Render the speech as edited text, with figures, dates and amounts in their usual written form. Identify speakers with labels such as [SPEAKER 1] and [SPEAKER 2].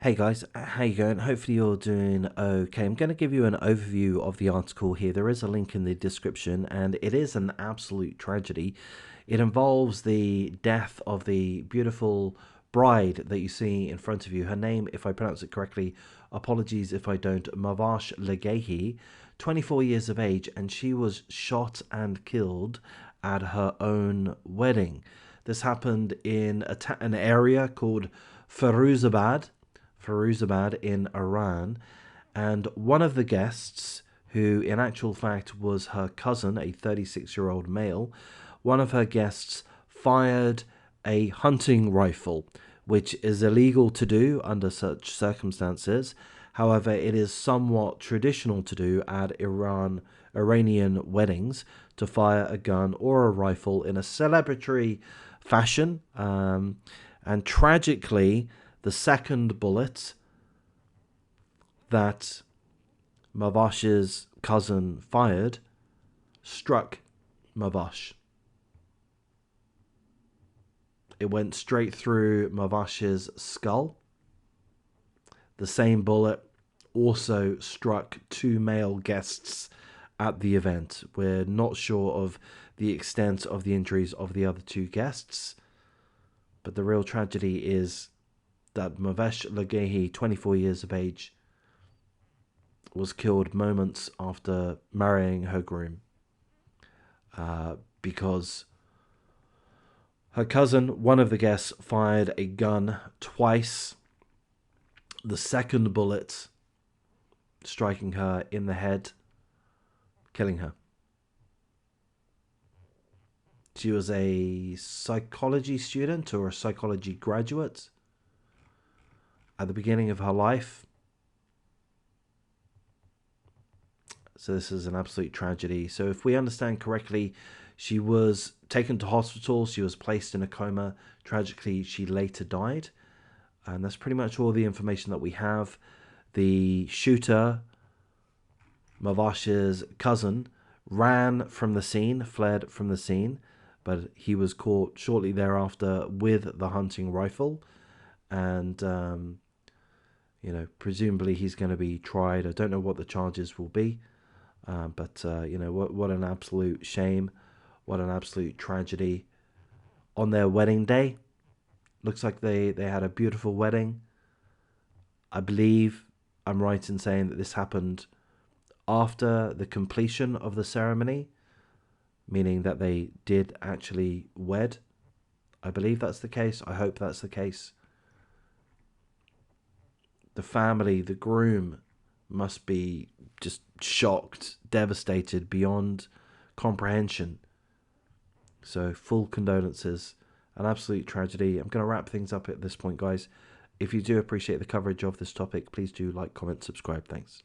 [SPEAKER 1] Hey guys, how you going? Hopefully you're doing okay. I'm going to give you an overview of the article here. There is a link in the description and it is an absolute tragedy. It involves the death of the beautiful bride that you see in front of you. Her name, if I pronounce it correctly, apologies if I don't, Mavash Legehi, 24 years of age, and she was shot and killed at her own wedding. This happened in an area called Firuzabad in Iran, and one of the guests, who in actual fact was her cousin, a 36-year-old male, one of her guests fired a hunting rifle, which is illegal to do under such circumstances. However, it is somewhat traditional to do at Iranian weddings to fire a gun or a rifle in a celebratory fashion. And tragically, the second bullet that Mavash's cousin fired struck Mavash. It went straight through Mavash's skull. The same bullet also struck two male guests at the event. We're not sure of the extent of the injuries of the other two guests, but the real tragedy is that Mavash Legehi, 24 years of age, was killed moments after marrying her groom because her cousin, one of the guests, fired a gun twice. The second bullet striking her in the head, killing her. She was a psychology student or a psychology graduate at the beginning of her life. So this is an absolute tragedy. So if we understand correctly, she was taken to hospital. She was placed in a coma. Tragically, she later died. And that's pretty much all the information that we have. The shooter, Mavash's cousin, ran from the scene, fled from the scene, but he was caught shortly thereafter with the hunting rifle. And, presumably he's going to be tried. I don't know what the charges will be. But what an absolute shame. What an absolute tragedy. On their wedding day, looks like they had a beautiful wedding. I believe I'm right in saying that this happened after the completion of the ceremony, meaning that they did actually wed. I believe that's the case. I hope that's the case. The family, the groom, must be just shocked, devastated beyond comprehension. So full condolences, an absolute tragedy. I'm going to wrap things up at this point, guys. If you do appreciate the coverage of this topic, please do like, comment, subscribe. Thanks.